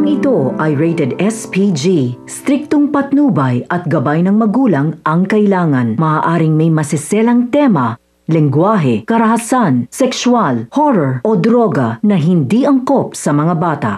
Programang ito ay rated SPG. Striktong patnubay at gabay ng magulang ang kailangan. Maaaring may masiselang tema, lengguwahe, karahasan, sexual, horror o droga na hindi angkop sa mga bata.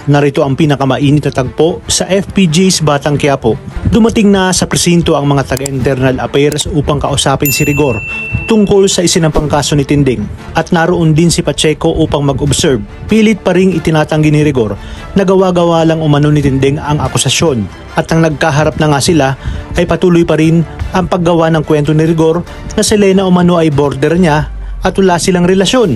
Narito ang pinakamainit na tagpo sa FPJ's Batang Quiapo. Dumating na sa presinto ang mga taga-internal affairs upang kausapin si Rigor tungkol sa isinampang kaso ni Tinding. At naroon din si Pacheco upang mag-observe. Pilit pa ring itinatanggi ni Rigor na gawa-gawa lang umano ni Tinding ang akusasyon. At ang nagkaharap na nga sila ay patuloy pa rin ang paggawa ng kwento ni Rigor na si Lena umano ay border niya at wala silang relasyon.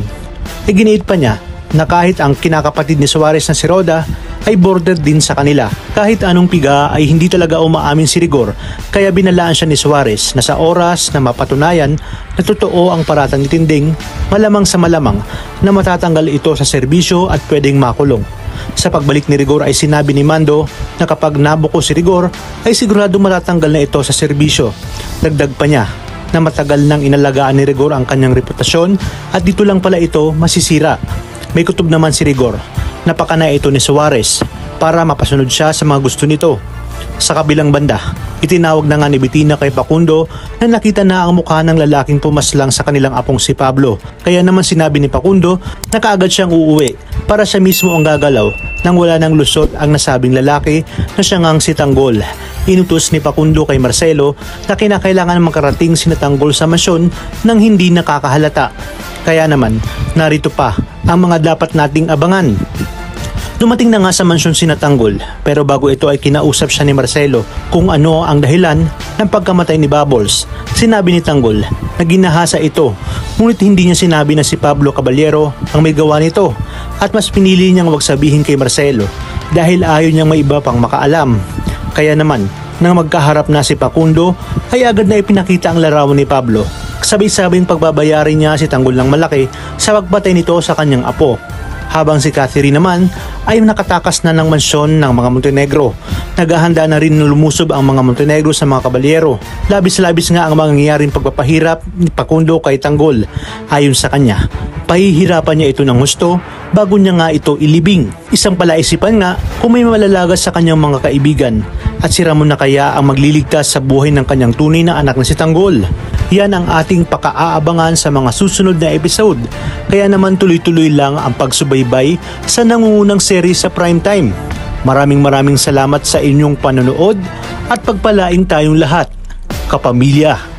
Iginiit pa niya na kahit ang kinakapatid ni Suarez na si Roda ay border din sa kanila. Kahit anong piga ay hindi talaga umaamin si Rigor, kaya binalaan siya ni Suarez na sa oras na mapatunayan na totoo ang paratang ni Tinding, malamang sa malamang na matatanggal ito sa serbisyo at pwedeng makulong. Sa pagbalik ni Rigor ay sinabi ni Mando na kapag nabuko si Rigor ay sigurado matatanggal na ito sa serbisyo. Dagdag pa niya na matagal nang inalagaan ni Rigor ang kanyang reputasyon at dito lang pala ito masisira. May kutob naman si Rigor, napakana ito ni Suarez para mapasunod siya sa mga gusto nito. Sa kabilang banda, itinawag na nga ni Bettina kay Facundo na nakita na ang mukha ng lalaking pumaslang sa kanilang apong si Pablo. Kaya naman sinabi ni Facundo na kaagad siyang uuwi para siya mismo ang gagalaw nang wala nang lusot ang nasabing lalaki na siya ngang si Tanggol. Inutos ni Facundo kay Marcelo na kinakailangan makarating si Tanggol sa mansyon nang hindi nakakahalata. Kaya naman, narito pa ang mga dapat nating abangan. Dumating na nga sa mansyon si Tanggol, pero bago ito ay kinausap siya ni Marcelo kung ano ang dahilan ng pagkamatay ni Bubbles. Sinabi ni Tanggol na ginahasa ito, ngunit hindi niya sinabi na si Pablo Caballero ang may gawa nito at mas pinili niyang wag sabihin kay Marcelo dahil ayaw niyang may iba pang makaalam. Kaya naman, nang magkaharap na si Facundo ay agad na ipinakita ang larawan ni Pablo. Sabay-sabing pagbabayarin niya si Tanggol ng malaki sa pagpatay nito sa kanyang apo. Habang si Catherine naman ay nakatakas na ng mansyon ng mga Montenegro. Naghahanda na rin lumusob ang mga Montenegro sa mga kabalyero. Labis-labis nga ang mangyayaring pagpapahirap ni Facundo kay Tanggol. Ayon sa kanya, pahihirapan niya ito ng husto bago niya nga ito ilibing. Isang palaisipan nga kung may malalagas sa kanyang mga kaibigan at si Ramon na kaya ang magliligtas sa buhay ng kanyang tunay na anak na si Tanggol. Yan ang ating pakaaabangan sa mga susunod na episode. Kaya naman tuloy-tuloy lang ang pagsubaybay sa nangungunang series sa Primetime. Maraming salamat sa inyong panonood at pagpalain tayong lahat, kapamilya.